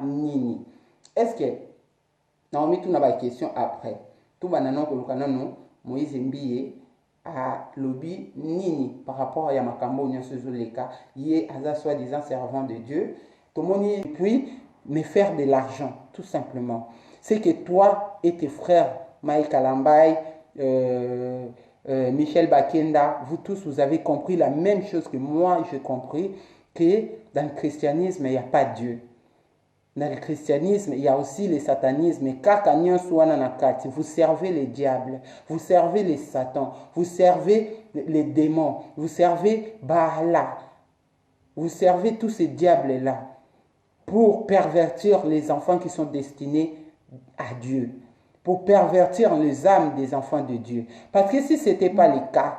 nini? Est-ce que Naomi tu n'as pas question après? Tout banano que le Moïse Mbie a lobby nini par rapport à Yamakambo Nyasuzuleka, yé aza soi-disant servant de Dieu. Tout le monde puis me faire de l'argent, tout simplement. C'est que toi et tes frères, Maï Kalambay, Michel Bakenda, vous tous, vous avez compris la même chose que moi, j'ai compris, que dans le christianisme, il n'y a pas Dieu. Dans le christianisme, il y a aussi le satanisme. Vous servez les diables, vous servez les satans, vous servez les démons, vous servez Baala, vous servez tous ces diables-là pour pervertir les enfants qui sont destinés à Dieu, pour pervertir les âmes des enfants de Dieu. Parce que si ce n'était pas le cas,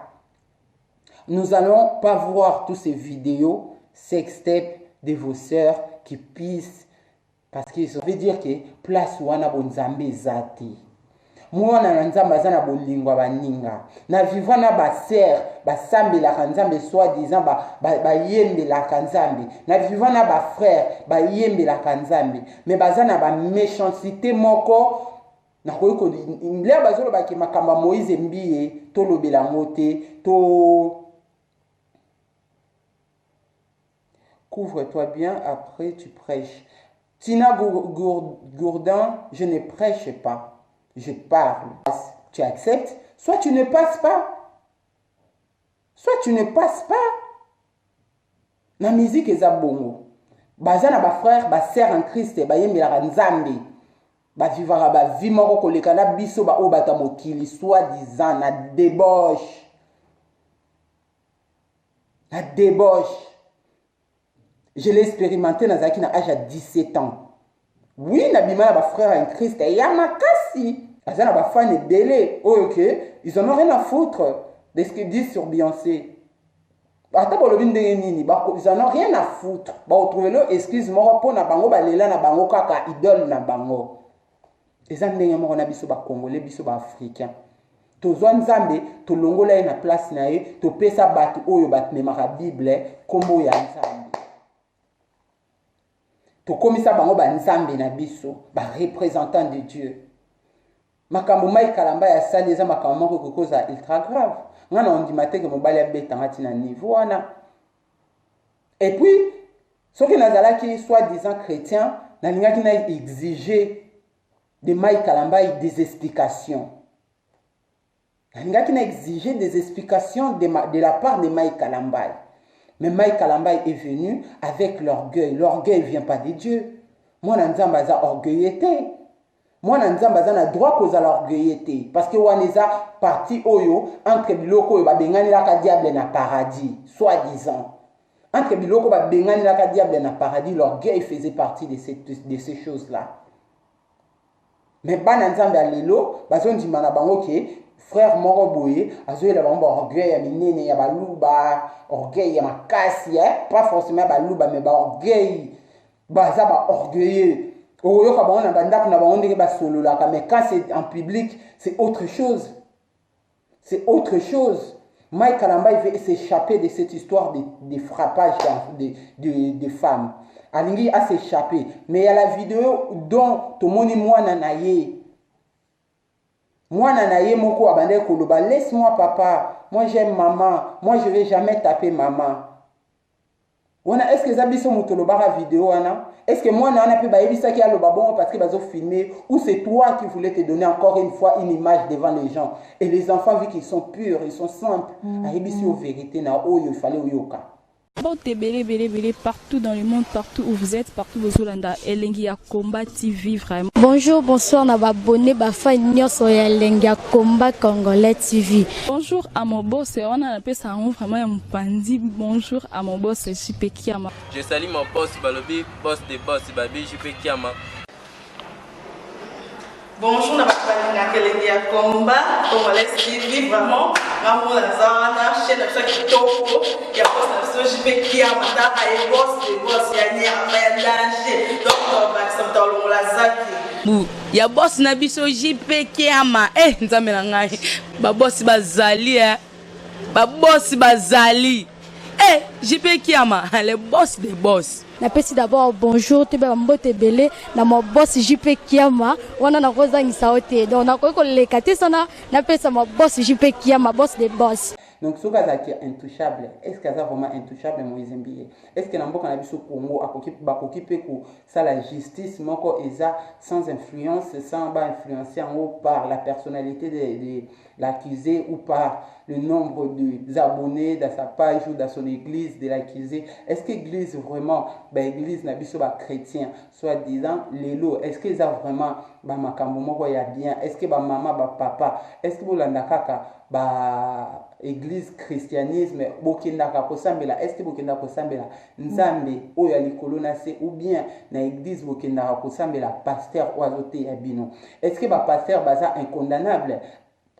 nous n'allons pas voir toutes ces vidéos sextapes de vos sœurs qui pissent. Parce que ça veut dire que place wana bonzambe zati. Mwana na nzamba zana bolingwa baninga. Na vivana ba ser, ba sambe la kanzambe soi-disant ba yembe la kanzambe. Na vivana ba frère, ba yembe la kanzambe. Mais bazana ba méchanceté moko na koyiko ndia bazolo ba ki makamba Moïse Mbie to lobela ngote to couvre-toi bien après tu prêches. Tina Gourdin, je ne prêche pas, je parle. Tu acceptes, soit tu ne passes pas. Soit tu ne passes pas. La musique est bongo. Bazana ba frère, ba sœur en Christ, ba yemela nzambe. Ba vivara ba vie moko koleka na biso ba obata mokili soi-disant na débauche. La débauche. Je l'ai expérimenté dans l'âge à 17 ans. Oui, Nabima, ma frère en Christ, il y a ma cassi. Ils ont fan belé. Ok, ils en ont rien à foutre de ce qu'ils disent sur Beyoncé. Ils en ont rien à foutre. Retrouvez-le, excuse-moi, pour na bango, balela na bango, kaka idole na bango. Ils ont rien à biso ba Congolais, biso ba Africain. Tozwa nzambe, to longola na place na ye, to pesa batu oyo bat memara Bible, kombo ya nzambe. To komisa bango ba nzambe na biso, ba représentant de Dieu. Makambo mai kalamba ya sali eza makambo moko kokoza ultra grave. Ngana on dit matin que mobali ya betanga tina niveau wana. Et puis soki nazalaki soi-disant chrétien, na lingaki na exiger de mai kalamba des explications. Na lingaki na exiger des explications de la part de Mai Kalambay. Mais Mai Kalambay est venu avec l'orgueil. L'orgueil ne vient pas de Dieu. Moi, je suis orgueilleté. Moi, je suis droit cause à l'orgueilleté. Parce que Waneza parti oyo entre biloko yo babengani la diable na paradis, soi-disant. Entre biloko babengani la diable na paradis, l'orgueil faisait partie de ces choses-là. Mais bana nzambe alelo, bazon di mana bango ke frère moko boye, azoyela bango orgueil ya minene ya baluba, orgueil ya makasi, pas forcément baluba mais ba orgueil, baza ba orgueilleux. Oyo ka bango na bandako na bango ndenge ba solola, mais quand c'est en public, c'est autre chose. C'est autre chose. Mai Kalamba il veut s'échapper de cette histoire de frappage de femmes. Alingi a s'échappé. Mais il y a la vidéo dont tout le monde est moi nanaye. Moi nanaye moko abandé koloba. Laisse-moi papa. Moi j'aime maman. Moi je vais jamais taper maman. Est-ce que Zabiso Moutoloba la vidéo ana? Est-ce que moi nana pe bayebi ça qui a le babon parce que bazo filmer ou c'est toi qui voulais te donner encore une fois une image devant les gens et les enfants vu qu'ils sont purs, ils sont simples. Ayebi si au vérité na oyo il fallait oyoka. Partout dans le monde, partout où vous êtes, partout où vous êtes, Elengi ya Combat TV vraiment. Bonjour, bonsoir, na abonné bafa nyoso ya Elengi ya Combat Congolais TV. Bonjour à mon boss, on a appelé ça vraiment un pandi. Bonjour à mon boss, JP Kiama. Je salue mon boss, Balobi, boss des boss, Babi, JP Kiama. Bonjour, na Elengi ya Combat Congolais TV vraiment. Maman la zana, chaîne de chaque topo, il y a pas de JP Kiama, et boss des boss, il y a un danger. Donc, on va la zaki. Ya boss na biso JP Kiama nzambe na ngai ba boss bazali ba boss bazali Eh, JP Kiama, le boss des boss. Napesi d'abord bonjour te ba mbote belé na mo boss JP Kiama wana na kozangisa ote donc na ko lekate sana napesa mo boss JP Kiama boss des boss. Donc ce cas qui est intouchable, est-ce que ça vraiment intouchable Moïse Mbie? Est-ce que n'importe quand biso Congo occupé pour ça la justice moko eza sans influence, sans ba influencer en haut par la personnalité de l'accusé ou par le nombre d'abonnés dans sa page ou dans son église de l'accusé? Est-ce que l'église vraiment, l'église n'a biso ba chrétien, soit disant lelo, est-ce que ça vraiment ba makambo moko ya bien? Est-ce que ba maman ba papa, est-ce que bolanda kaka ba église christianisme bokendaka kosambela, est-ce que bokendaka kosambela nzambe oyo likolo na se ou bien na église bokendaka kosambela pasteur oazote ya bino? Est-ce que ba pasteur baza incondamnable?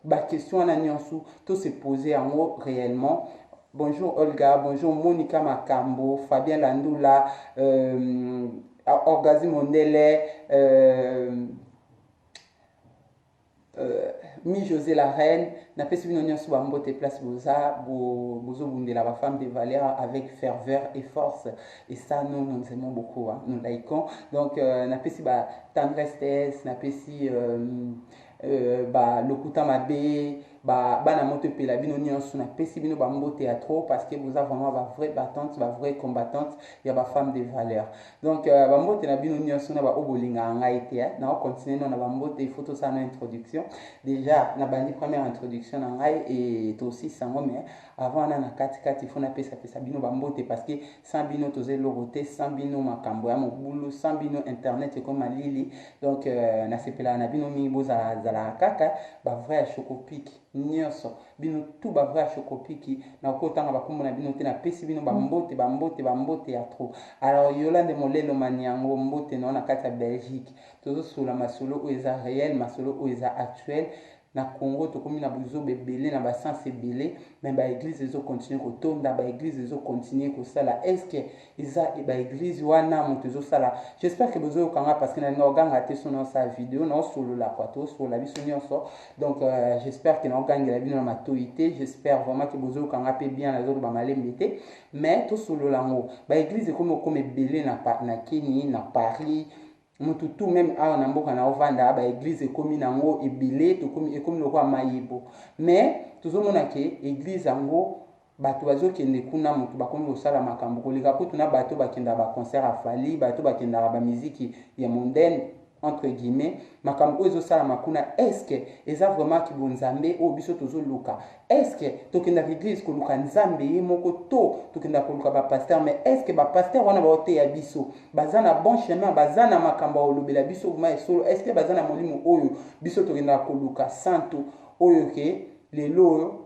Ba question na nyonso to se poser en haut réellement. Bonjour Olga, bonjour Monica Makambo, Fabien Landula, Orgazi Mondele, Mi José la Reine, n'a pas suivi nos sur Mbote place Boza, Bozo Bundela, la femme de Valère avec ferveur et force. Et ça, nous aimons beaucoup, hein, nous laïcons. Donc, n'a pas suivi tendresse, n'a pas suivi Lokuta Mabe, bana moto pela bino nyonso na pesi bino ba mbo théâtre parce que vous avez vraiment ba vraie battante, ba vraie combattante, ya ba femme de valeur. Donc ba mbo na bino nyonso na ba obolinga ngaite na on continue na ba mbo te photo ça na introduction. Déjà na bandi première introduction na ngai et to aussi sango mais avant na kati il faut na pesa bino ba mbo te parce que sans bino toze loroté, sans bino makambo ya mobulu, sans bino internet comme malili. Donc na sepela na bino mi boza zala kaka ba vrai chocopic nyonso bino tout ba vrai chocopiki na kotanga bakombo na bino te na pesi bino bambote ya trop. Alors Yolande Molelo Maniango mbote na kati ya Belgique tozo sula masolo o eza réel masolo o eza actuel na Congo to komi na buzo bebele na basanse belé mais ba église ezo continuer ko tonda ba église ezo continuer ko sala est-ce que eza ba église wana moto ezo sala. J'espère que bozo kanga parce que na nganga te sono sa vidéo na solo la quoi to sur la biso nyonso. Donc j'espère que na nganga la bino na matoité, j'espère vraiment que bozo kanga pe bien na zo ba malembete mais to solo la ngo ba église comme belé na Kenya na Paris mutu tout même a na mboka na ovanda ba église ekomi nango ebele to komi ekomi lokwa mayibo mais tozomona ke église yango bato bazokende kuna mutu bakomi kosala makambo koleka kutu na bato bakenda ba concert afali bato bakenda ba musique ya mondaine entre guillemets makambo ezo sala makuna est-ce que eza vraiment ki bonzambe o biso tozo luka est-ce que tokenda l'église ko luka nzambe moko to tokenda ko luka ba pasteur mais est-ce que ba pasteur wana ba ote ya biso bazana bon chemin bazana makambo olobela biso kuma esolo est-ce que bazana molimo oyo biso tokenda ko luka santo oyo ke lelo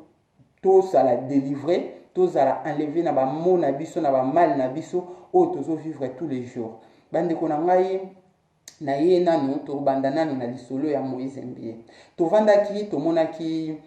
to sala délivrer to sala enlever na ba mona biso na ba mal na biso o tozo vivre tous les jours bande ko na ngai na ye nanu tobanda nanu na lisolo ya Moïse Mbie tovandaki tomonaki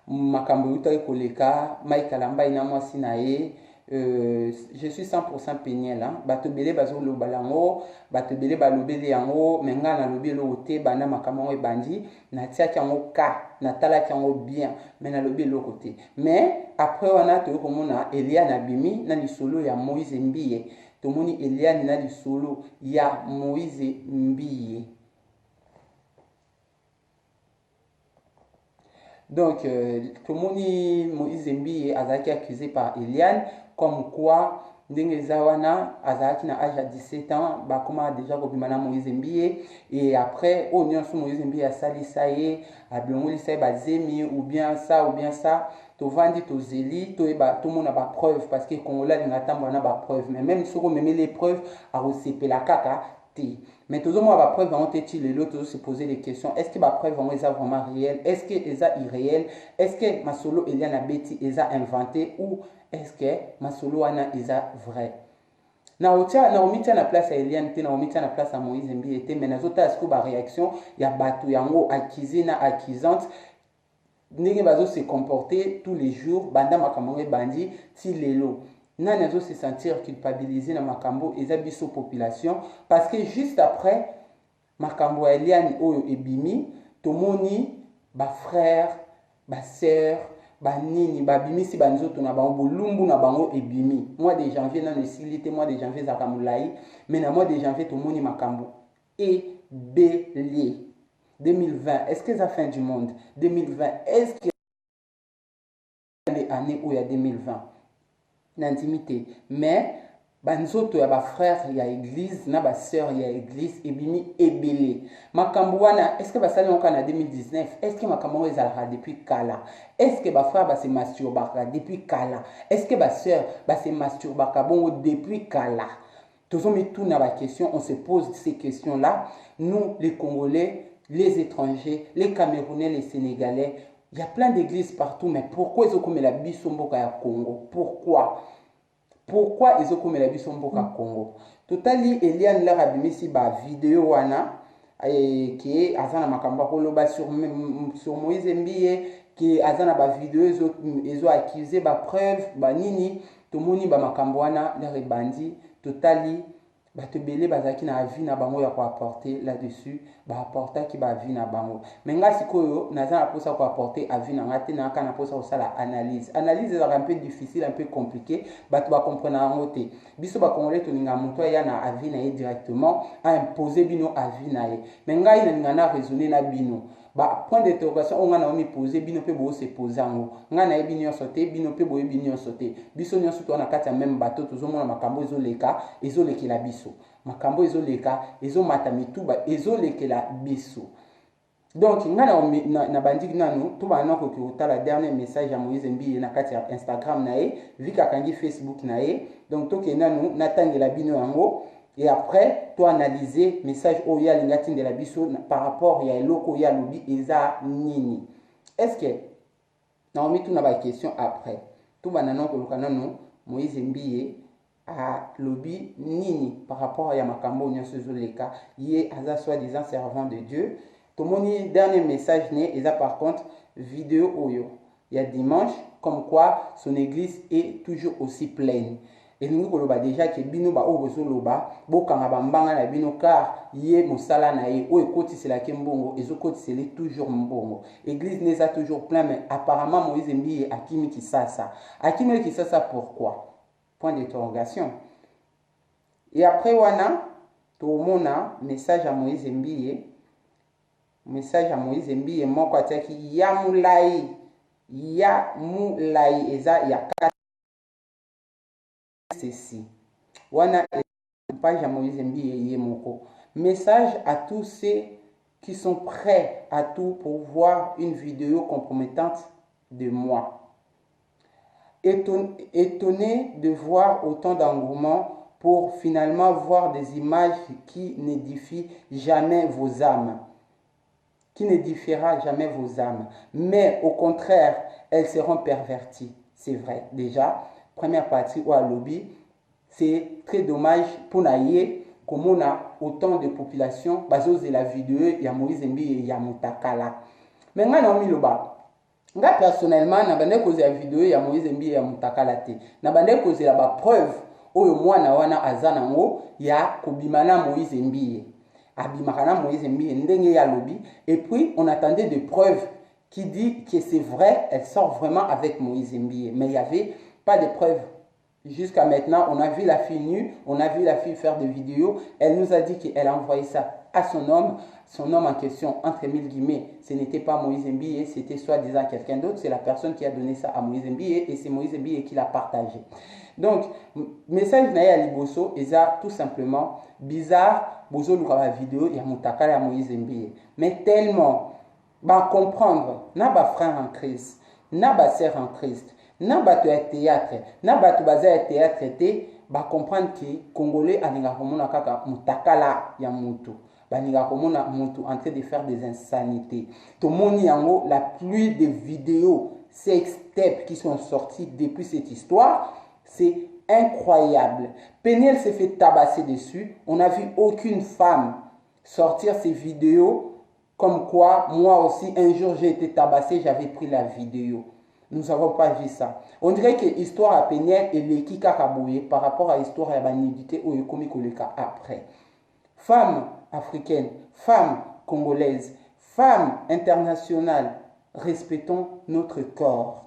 makambo utaki koleka Mike Lamba ina mwasi na ye je suis 100% péniel hein bato belé bazo lobalango bato belé balobeli yango menga na lobelo ote bana makambo e bandi na tiaki yango ka na talaki yango bien mais na lobelo côté mais après wana to komona Elia na bimi na lisolo ya Moïse Mbie tomoni Eliane na lisolo ya Moïse Mbie. Donc tomoni Moïse Mbie azaki accusé par Eliane comme quoi ndenge zawana azaki na âge à 17 ans bakoma déjà kobimana Moïse Mbie et après au nyonso Moïse Mbie asali saye ablongoli saye bazemi ou bien ça tovandi tozeli toyeba tomona ba preuve parce que Congolais lingatambo na ba preuve mais même soko meme les preuves a resepela kaka te mais tozomona ba preuve ont été les autres se poser des questions est-ce que ba preuve ont eza vraiment réel est-ce que eza irréel est-ce que masolo Eliana Betty eza inventé ou est-ce que masolo wana eza vrai na omitia na place ya Eliane te na omitia na place ya Moïse Mbie te mais nazota est-ce que ba réaction ya batu yango accusé na accusante ndenge bazo se comporter tous les jours banda makambo bandi ti lelo nani azo se sentir culpabilisé na makambo eza biso population parce que juste après makambo Eliane oyo ebimi tomoni ba frère ba sœur banini babimisi banzoto na bango bolumbu na bango ebimi mois de janvier nano esili te mois de janvier ezalaka molai mais na mois de janvier tomoni makambo ebele 2020 est-ce que eza fin du monde 2020 est-ce que année oyo ya 2020 na intimité mais banzoto ya bafrère ya église na basœur ya église ebimi ebele makambo wana est-ce que basali yango na 2019 est-ce que makambo yango ezalaka depuis kala est-ce que bafrère base masturbaka depuis kala est-ce que basœur base masturbaka bongo depuis kala tozomituna baquestion on se pose ces questions là nous les Congolais les étrangers les Camerounais les Sénégalais il y a plein d'églises partout mais pourquoi ezokomela biso mboka ya Congo pourquoi ezokomela biso mboka Congo totali Eliane la abimisi ba vidéo wana qui azana makambo koloba sur Moïse Mbiye qui azana ba vidéo ezo accuser ba preuve ba nini tomoni ba makambo wana la rebandi totali bato belé bazaki na avis na bango ya ko apporter là-dessus ba apporter ki ba avis na bango mais nga sikoyo nazana posa ko apporter avis na ngate na kana posa osala analyse est un peu difficile un peu compliqué bato ba comprendre yango te biso ba congolais to ninga muto ya na avis na ye directement a imposer bino avis na ye mais nga ina ninga na raisonner na bino ba point d'interrogation on a mis poser bino pe bo se poser ngo nga na yebi nyonso te bino pe bo yebi nyonso te biso nyonso to na kati ya même bateau tozomona makambo ezolekela biso makambo ezoleka ezomata mituba ezolekela biso donc nga na bandiki nanu to bana ko la dernier message ya Moïse Mbiye na kati ya Instagram na ye vika kangi Facebook na ye donc to ke nanu natangela bino yango. Et après, tu analyser message oya lingati de la biso par rapport ya eloko ya lobi eza nini. Est-ce que na omi tu na ba question après. Tout banana ko lokana no Moïse Mbiye a lobi nini par rapport ya makambo nyonso zoleka yé aza soi-disant servant de Dieu. To moni dernier message né eza par contre vidéo oyo. Il y a dimanche comme quoi son église est toujours aussi pleine. Et nous koloba déjà que bino ba obozo loba bokanga bambanga na bino car yé mosala na ye o ekoti c'est la kembongo ezokoti c'est toujours mbongo église neza toujours plein mais apparemment Moïse Mbiye akimi kisasa pourquoi point d'interrogation et après wana to mona message à Moïse Mbiye moko ataki ya mulai eza ya ceci. Wana page à Moïse Mbiye yemoko. Message à tous ceux qui sont prêts à tout pour voir une vidéo compromettante de moi. Étonné de voir autant d'engouement pour finalement voir des images qui n'édifient jamais vos âmes. Qui n'édifiera jamais vos âmes. Mais au contraire, elles seront perverties. C'est vrai. Déjà, première partie ou à lobby, c'est très dommage pour naïe comme on a autant de population basée sur la vidéo ya Moïse Mbiye et ya Mutakala. Mais nga na mi loba. Nga personnellement na bande cause la vidéo ya Moïse Mbiye ya Mutakala te. Na bande cause la ba preuve oyo mwana wana azana ngo ya kobimana Moïse Mbiye. Abimakana Moïse Mbiye ndenge ya lobby et puis on attendait des preuves qui dit que c'est vrai, elle sort vraiment avec Moïse Mbiye. Mais il y avait pas de preuves. Jusqu'à maintenant, on a vu la fille nue, on a vu la fille faire des vidéos. Elle nous a dit qu'elle a envoyé ça à son homme en question, entre mille guillemets. Ce n'était pas Moïse Mbiye, c'était soi-disant quelqu'un d'autre. C'est la personne qui a donné ça à Moïse Mbiye et c'est Moïse Mbiye qui l'a partagé. Donc, message Naya Liboso, est tout simplement bizarre. Bozo la vidéo, il y a Mutakala Moïse Mbiye. Mais tellement, comprendre, n'a pas frère en Christ, n'a pas sœur en Christ. Na bato ya théâtre na bato baza ya théâtre te ba comprendre que congolais alinga komona kaka Mutakala ya mutu balinga komona mutu en train de faire des insanités to moni yango la pluie de vidéos sextapes qui sont sorties depuis cette histoire c'est incroyable. Peniel s'est fait tabasser dessus, on n'a vu aucune femme sortir ces vidéos comme quoi moi aussi un jour j'ai été tabassé, j'avais pris la vidéo. Nous n'avons pas vu ça. On dirait que l'histoire à Peniel et l'équipe Kakabouye par rapport à l'histoire à la nudité ou Yokomi Koleka après. Femmes africaines, femmes congolaises, femmes internationales, respectons notre corps.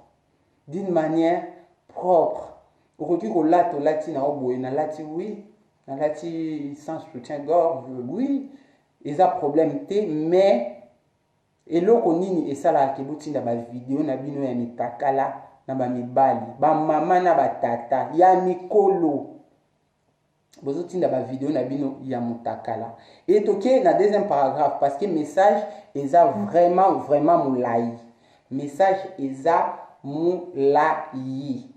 d'une manière propre. Aujourd'hui, on l'a lati na oboye na lati oui, na lati sans soutien-gorge, oui, ils ont problème té, mais eloko nini esala ke botinda ba vidéo na bino ya mitakala na ba mibali, ba mama na ba tata, ya mikolo. Bozotinda ba vidéo na bino ya mutakala. Et toke na deuxième paragraphe parce que message eza vraiment moulayi. Message eza moulayi.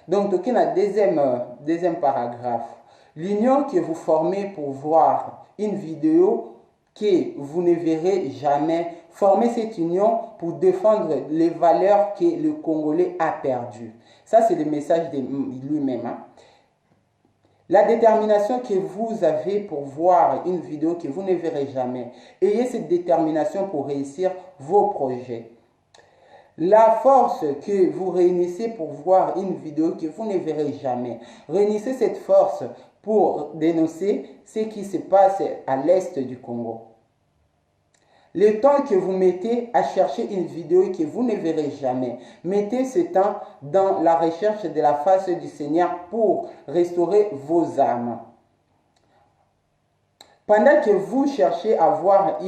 Donc toke na deuxième paragraphe. L'union que vous formez pour voir une vidéo que vous ne verrez jamais, formez cette union pour défendre les valeurs que le Congolais a perdues. Ça c'est le message de lui-même. Hein? La détermination que vous avez pour voir une vidéo que vous ne verrez jamais. Ayez cette détermination pour réussir vos projets. La force que vous réunissez pour voir une vidéo que vous ne verrez jamais. Réunissez cette force pour dénoncer ce qui se passe à l'est du Congo. Le temps que vous mettez à chercher une vidéo que vous ne verrez jamais, mettez ce temps dans la recherche de la face du Seigneur pour restaurer vos âmes. Pendant que vous cherchez à voir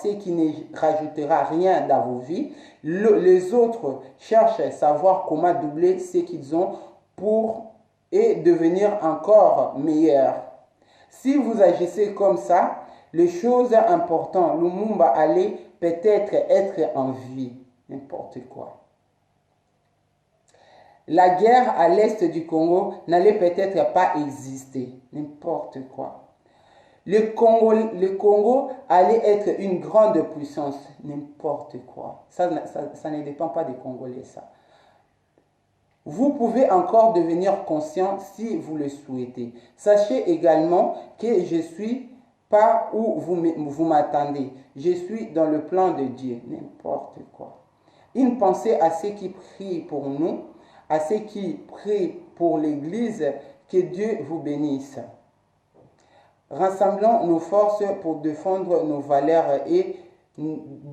ce qui ne rajoutera rien dans vos vies, les autres cherchent à savoir comment doubler ce qu'ils ont et devenir encore meilleurs. Si vous agissez comme ça, les choses importantes, Lumumba allait peut-être être en vie. N'importe quoi. La guerre à l'est du Congo n'allait peut-être pas exister. N'importe quoi. Le Congo allait être une grande puissance. N'importe quoi. Ça ne dépend pas des Congolais, ça. Vous pouvez encore devenir conscient si vous le souhaitez. Sachez également que je ne suis pas où vous m'attendez. Je suis dans le plan de Dieu. N'importe quoi. Une pensée à ceux qui prient pour nous, à ceux qui prient pour l'Église, que Dieu vous bénisse. Rassemblons nos forces pour défendre nos valeurs et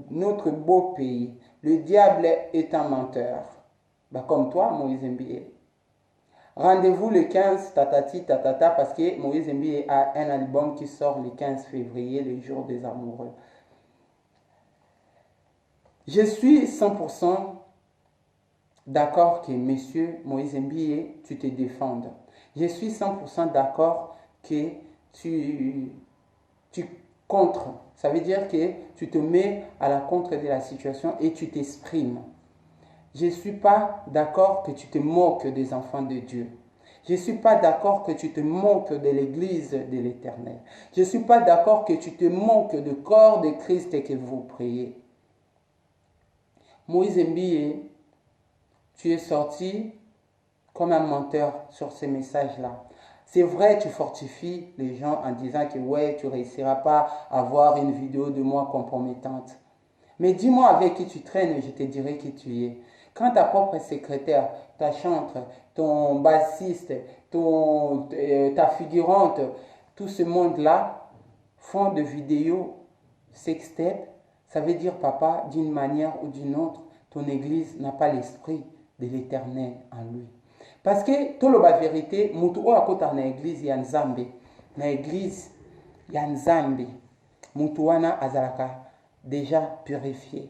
notre beau pays. Le diable est un menteur. Bah, comme toi, Moïse Mbie. Rendez-vous le 15 tatati tatata parce que Moïse Mbie a un album qui sort le 15 février, le jour des amoureux. Je suis 100% d'accord que monsieur Moïse Mbie, tu te défendes. Je suis 100% d'accord que tu contres. Ça veut dire que tu te mets à la contre de la situation et tu t'exprimes. Je ne suis pas d'accord que tu te moques des enfants de Dieu. Je ne suis pas d'accord que tu te moques de l'Église de l'Éternel. Je ne suis pas d'accord que tu te moques du corps de Christ et que vous priez. Moïse Mbie, tu es sorti comme un menteur sur ces messages-là. C'est vrai, tu fortifies les gens en disant que ouais, tu ne réussiras pas à avoir une vidéo de moi compromettante. Mais dis-moi avec qui tu traînes et je te dirai qui tu es. Quand ta propre secrétaire, ta chantre, ton bassiste, ta figurante, tout ce monde-là font de vidéos sextape, ça veut dire, papa, d'une manière ou d'une autre, ton église n'a pas l'esprit de l'Éternel en lui. Parce que, tout la vérité, mutu oyo akota na église ya Nzambe, na église ya Nzambe, mutu wana azalaka déjà purifié.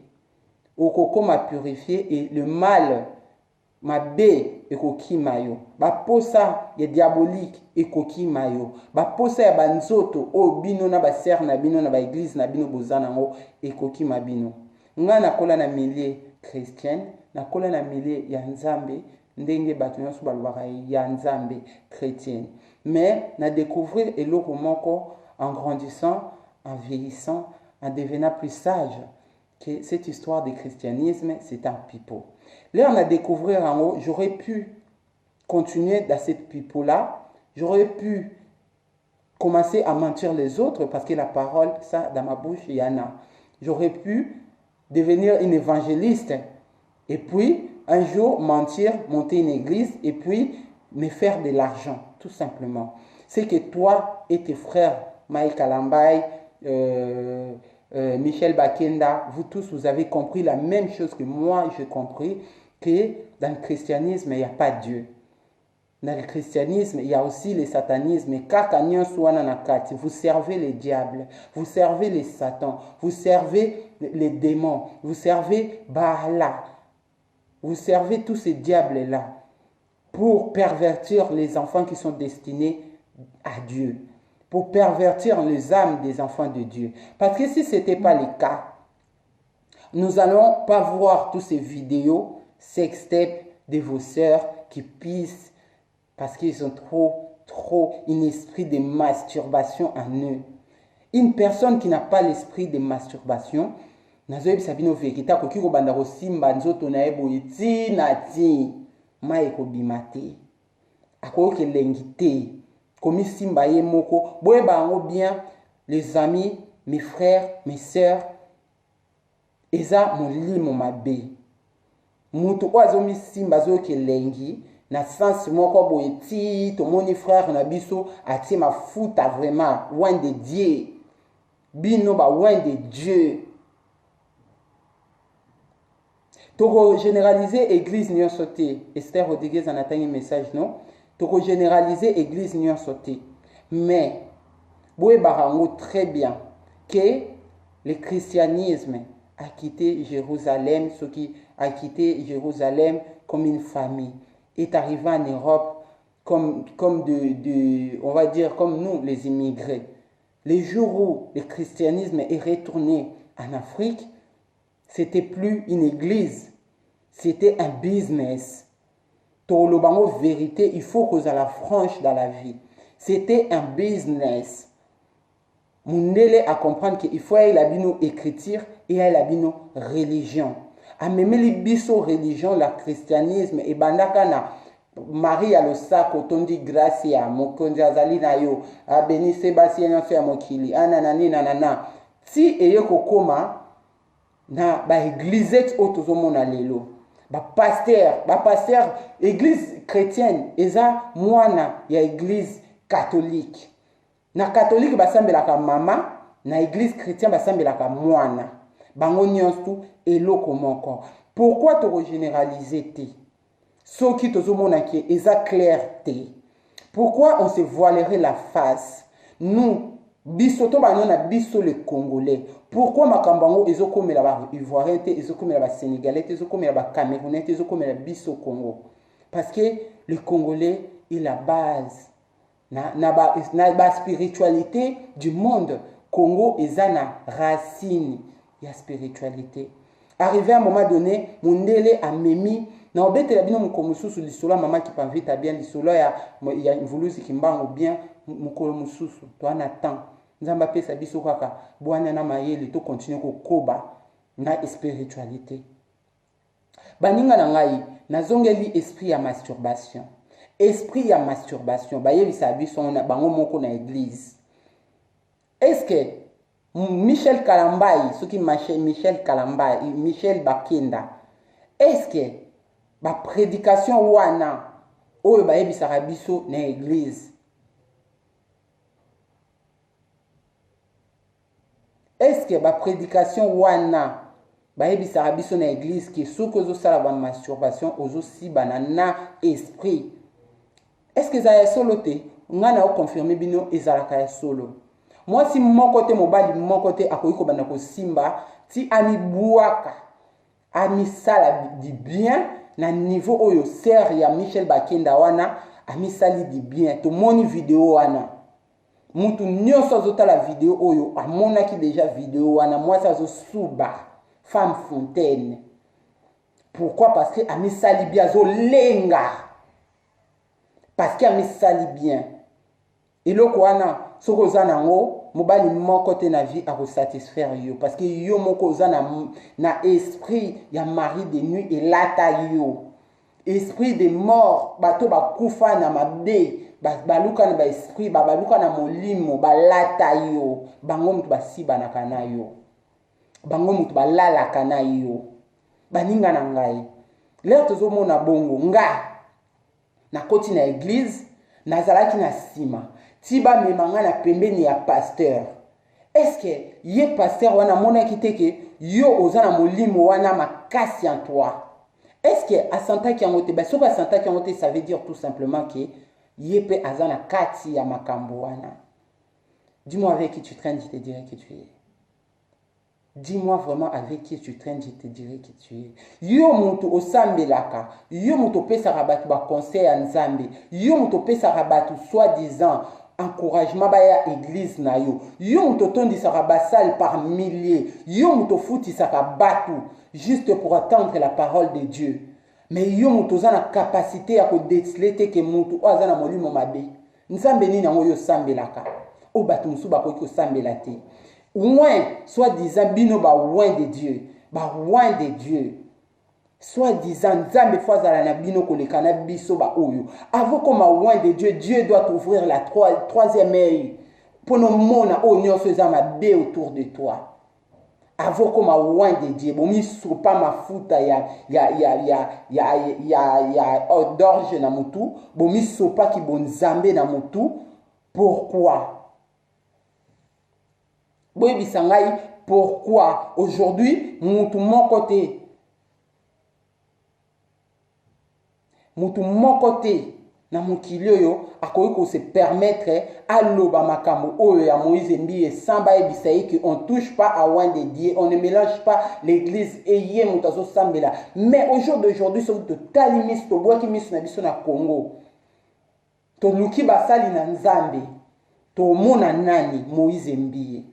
Okokoma purifié et le mal mabe ekoki mayo. Ba posa ya diabolique ekoki mayo. Ba posa ya banzoto o bino na ba ser na bino na ba église na bino bozana ngo ekoki mabino. Nga nakola na milieu chrétienne, nakola na milieu ya Nzambe, ndenge bato nyonso balobaka ya Nzambe chrétienne. Mais na découvrir eloko moko en grandissant, en vieillissant, en devenant plus sage. Que cette histoire de christianisme, c'est un pipeau. Là, on a découvert en haut, j'aurais pu continuer dans cette pipeau-là, j'aurais pu commencer à mentir les autres, parce que la parole, ça, dans ma bouche, il y en a. J'aurais pu devenir une évangéliste, et puis, un jour, mentir, monter une église, et puis, me faire de l'argent, tout simplement. C'est que toi et tes frères, Maï Kalambay, Michel Bakenda, vous tous, vous avez compris la même chose que moi, j'ai compris, que dans le christianisme, il n'y a pas Dieu. Dans le christianisme, il y a aussi le satanisme. Vous servez les diables, vous servez les satans, vous servez les démons, vous servez Baala, vous servez tous ces diables-là pour pervertir les enfants qui sont destinés à Dieu, pour pervertir les âmes des enfants de Dieu. Parce que si ce n'était pas le cas, nous n'allons pas voir toutes ces vidéos sextapes de vos sœurs qui pissent parce qu'ils ont trop un esprit de masturbation en eux. Une personne qui n'a pas l'esprit de masturbation, nazoyebi sabino vekita koki ko banda ko simba nzoto na ebo iti na ti mai ko bimate akoki lengite komi simba ye moko boye bango bien les amis, mes frères, mes sœurs, eza molimo mabe mutu ozo mi simba zo ke lengi na sens moko boye ti to moni frère na biso ati mafuta vraiment loin de Dieu bino ba loin de Dieu. Toko généraliser église nyon sauté. Esther Rodriguez en a un message, non? Toko généraliser église nyon sauté. Mais, boye barango très bien que le christianisme a quitté Jérusalem, ce qui a quitté Jérusalem comme une famille, est arrivé en Europe comme on va dire, comme nous, les immigrés. Les jours où le christianisme est retourné en Afrique, c'était plus une église, c'était un business. Pour le bango vérité, il faut que ça la franche dans la vie. C'était un business. Mundele a comprendre qu'il faut y avoir une écriture et y avoir une religion. A même les biso religion, le christianisme et bandakana Marie a le sac otondi gracia mokonzi azali na yo a béni Sébastien ya mokili ananani nanana si eyeko koma na ba église otozomona lelo ba pasteur église chrétienne eza mwana ya église catholique na catholique basambelaka mama na église chrétienne basambelaka mwana bango nyonso eloko moko. Pourquoi te regénéraliser te ce qui tozomona ki eza clarté? Pourquoi on se voilerait la face? Nous biso to banona biso le Congolais. Pourquoi makambango ezokomela ba Ivoirien te ezokomela ba Sénégalais te ezokomela ba Camerounais te ezokomela biso Congo? Parce que le Congolais est la base na ba spiritualité du monde. Congo ezana racine ya spiritualité. Arrivé à un moment donné, Mundele a memi na obete la bino mukomususu lisolo mama ki pavita bien lisolo ya vulusi kimbango bien mukolo mususu to ana temps nzamba pesa biso kaka bwana na mayele to continuer ko koba na spiritualité. Baninga na ngai nazongeli esprit ya masturbation. Esprit ya masturbation bayebisa biso na bango moko na église. Est-ce que Michel Kalambai, ce qui Michel Kalambai, Michel Bakenda, est-ce que la prédication wana oyo bayebisaka biso na église, est-ce que la prédication wana bayebisaka biso na église que soki ozosala ba masturbation ozosiba na esprit, est-ce que ça est solo te ngana o confirmer bino ezalaka ya solo? Moi si mon côté mobali mon côté akoyiko bana ko simba ti ami buaka ami sala di bien na niveau oyo ser ya Michel Bakenda wana ami sali di bien to moni vidéo wana mutu nyonso zota la vidéo oyo amona ki déjà vidéo wana moi ça zo suba femme fontaine. Pourquoi? Parce que ami sali bien zo lenga, parce que ami sali bien et loko wana soko zanango mobali moko te na vie a satisfaire yo parce que yo moko zana na esprit ya mari de nuit et lata yo esprit de mort bato bakufa na mabe baluka na ba esprit baluka na molimo balata yo bango mutu basiba na kana yo bango mutu balala kana yo baninga na ngai leo tozomona bongo nga na koti na église nazalaki na sima tiba memanga na pembeni ya pasteur est-ce que ye pasteur wana monaki te ke yo oza na molimo wana makasi en toi? Est-ce que asantaki yango te? Ben soki asantaki yango te, ça veut dire tout simplement que ye pe aza na kati ya makambo wana. Dis-moi avec qui tu traînes, je te dirai qui tu es. Dis-moi vraiment avec qui tu traînes, je te dirai qui tu es. Yo mutu osambelaka, yo mutu opesaka batu ba conseil ya Nzambe, yo mutu opesaka batu soi-disant encouragement baya église na yo, yo mutu otondisaka basale par milliers, yo mutu ofutisaka batu juste pour attendre la parole de Dieu. Mais yo mutu oza na capacité ya kodéceler te ke mutu oyo aza na molimo mabe. Nzambe nini yango yo osambelaka? O batu musu bakoki kosambela te. Loin, soi-disant, bino ba loin de Dieu. Ba loin de Dieu. Soi-disant, Nzambe fazala na bino koleka na biso ba oyo. Avant comme loin de Dieu, Dieu doit ouvrir la troisième œil. Pour nous mona o nyonso eza mabe autour de toi. Avant comme loin de Dieu, bon mi sopa mafuta ya d'orge na mutu, bon mi sopa ki bon Nzambe na mutu. Pourquoi? Pourquoi aujourd'hui, mon côté, na mukilio yo akoki ko se permettre à loba makambo oyo ya Moïse Mbiye sans ba ebisayi que on touche pas à loin de Dieu, on ne mélange pas l'église et yé mutazo sambela. Mais au jour d'aujourd'hui, so to talimis to boaki misu na biso na Congo. To luki basali na Nzambe. To mona nani Moïse Mbiye.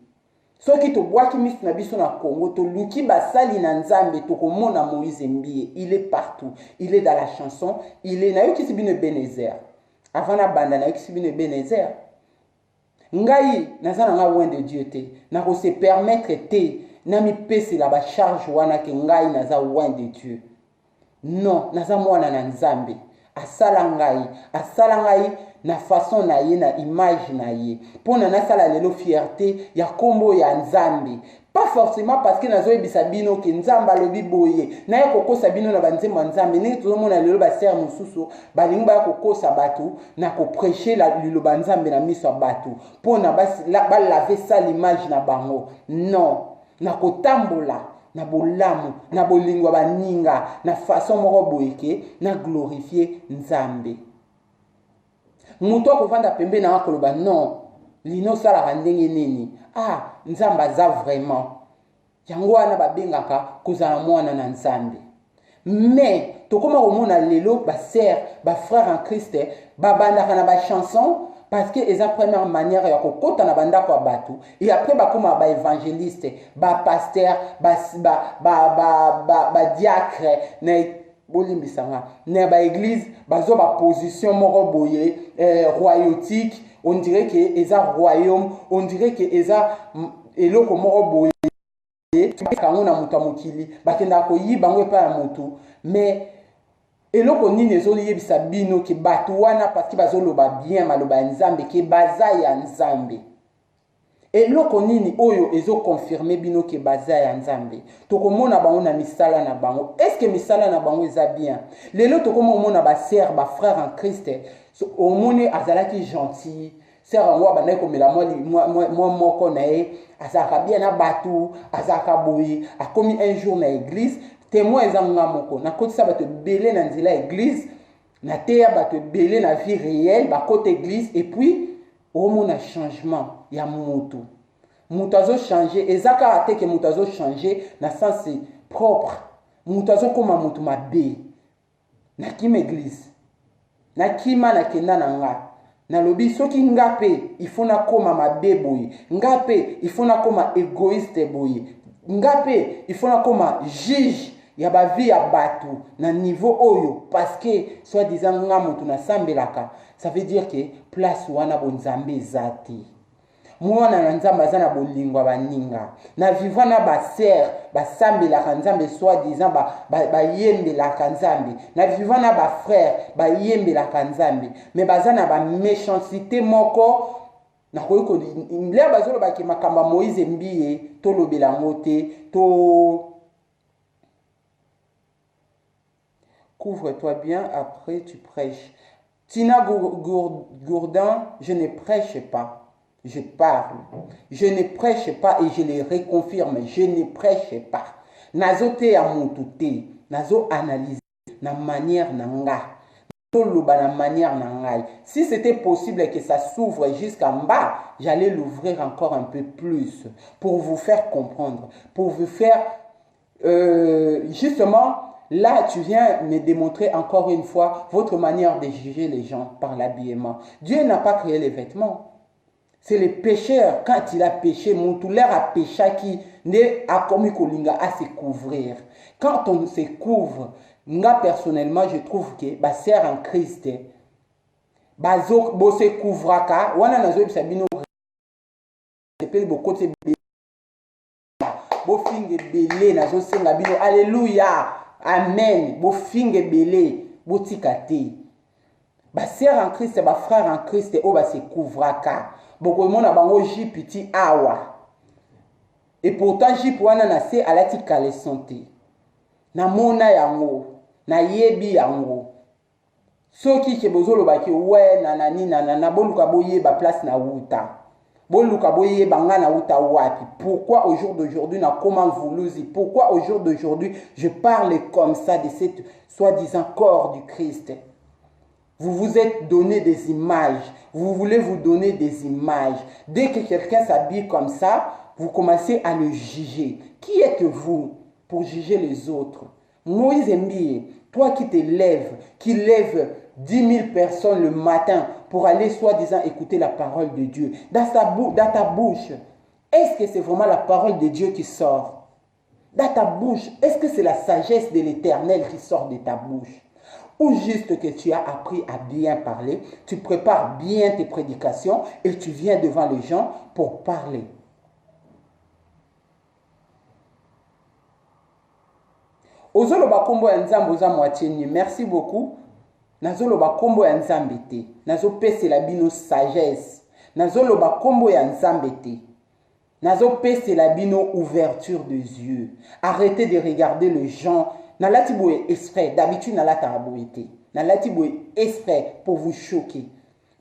Soki to boaki misu na biso na Congo, to luki basali na Nzambe to komona Moïse Mbiye, il est partout. Il est dans la chanson, il est na yo kisi bino Ebenezer. Avant na banda na yo kisi bino Ebenezer. Ngai nazana nga loin de Dieu te, na ko se permettre te na mi pesi la ba charge wana ke ngai naza loin de Dieu. Non, naza mwana na Nzambe. Asala ngai na façon na ye na image na ye. Pona na sala lelo fierté ya kombo ya Nzambe. Pas forcément parce que nazo ebisa bino ke Nzamba lobi boye. Na ye kokosa bino na banzembo Nzambe. Ndenge tozomona lelo ba ser mususu balingi ba kokosa batu na ko prêcher la liloba Nzambe na miso ya batu. Pona ba laver ça l'image na bango. Non, na kotambola na bolamu na bolingwa baninga na façon moko boyeke na glorifier Nzambe. Muto kovanda pembe na koloba non lino sala ndenge nini. Ah, Nzamba za vraiment. Yango wana babengaka kozala mwana na Nzambe. Mais tokoma komona lelo ba sœur, ba frère en Christ, ba bandaka na ba chanson parce que eza première manière ya kokota na bandako ya batu et après bakoma ba évangéliste, ba pasteur, ba diacre na bolimbisanga na ba église bazo ba position moko boye royautique, on dirait que eza royaume, on dirait que eza eloko moko boye kango na mutu mokili bakenda ko yiba ngo pa ya mutu. Mais eloko nini ezoli yebisa bino ke batu wana parce que bazoloba bien maloba Nzambe ke baza ya Nzambe. Eloko nini oyo ezo confirmer bino ke baza ya Nzambe. Tokomona bango na misala na bango. Est-ce que misala na bango eza bien? Lelo tokomona ba sœur, ba frère en Christ, omone azalaki gentil. Sœur ngo bandai komela moi moko na ye, azaka bien na batu, azaka boye, akomi un jour na église. Témoin ezanga moko na kotisa bato belé na nzela église na teya bato belé na vie réelle ba côté église et puis au mona changement ya mutu azo changer ezaka ate ke mutu azo changer na sens propre mutu azo koma mutu mabe na kim église na kima na kenda na nga na lobi soki ngape il faut na koma mabe boye ngape il faut na koma égoïste boye ngape il faut na koma juge ya ba vie ya batu na niveau oyo parce que soit disant nga mutu na sambelaka, ça veut dire que place wana bonzambe zati mwana na Nzambe azana bolingwa baninga na vivant na ba sœur ba sambelaka Nzambe soit disant ba yembelaka Nzambe na vivant na ba frère ba yembelaka Nzambe mais bazana ba méchanceté moko na koyiko lea bazolo ba ke makamba Moïse Mbiye to lobela mote to. Couvre-toi bien, après tu prêches. Tina Gourdin, je ne prêche pas. je parle. Je ne prêche pas et je le reconfirme, je ne prêche pas. Nazo te ya mutu te, nazo analyser na manière nanga. Na manière nangai. Si c'était possible que ça s'ouvre jusqu'en bas, j'allais l'ouvrir encore un peu plus pour vous faire comprendre, pour vous faire justement, là tu viens me démontrer encore une fois votre manière de juger les gens par l'habillement. Dieu n'a pas créé les vêtements. C'est le pécheur, quand il a péché, mon touleur a péché qui n'est a commis kolinga à se couvrir. Quand on se couvre, moi personnellement, je trouve que ba sœur en Christ, bazo bo se couvraka, wana nazo bisabino epeli beaucoup de bo finge belé nazo senga bino alléluia, amen, bo finge belé, bo tikate. Ba sœur en Christ, ba frère en Christ, o ba se couvraka. Boko mona bango jipiti awa. Et pourtant jip wana na se alati kale santé. Na mona yango, na yebi yango. Soki ke bozolo baki ouais nanani nanana boluka boye ba place na wuta. Boluka boye banga na wuta wapi. Pourquoi au jour d'aujourd'hui na comment vouluzi? Pourquoi au jour d'aujourd'hui je parle comme ça de cette soi-disant corps du Christ? Vous vous êtes donné des images. Vous voulez vous donner des images. Dès que quelqu'un s'habille comme ça, vous commencez à le juger. Qui êtes-vous pour juger les autres? Moïse Mbie, toi qui te lèves, qui lèves 10 000 personnes le matin pour aller soi-disant écouter la parole de Dieu, dans ta bouche, est-ce que c'est vraiment la parole de Dieu qui sort? Dans ta bouche, est-ce que c'est la sagesse de l'Éternel qui sort de ta bouche? Ou juste que tu as appris à bien parler, tu prépares bien tes prédications et tu viens devant les gens pour parler. Ozoloba kombo ya nzambe oza moitié nu. Merci beaucoup. Nazoloba kombo ya nzambe te. Nazopesela bino sagesse. Nazoloba kombo ya nzambe te. Nazopesela bino ouverture des yeux. Arrêtez de regarder les gens. Nalati boye exprès. D'habitude nalata aboyete. Nalati boye exprès pour vous choquer.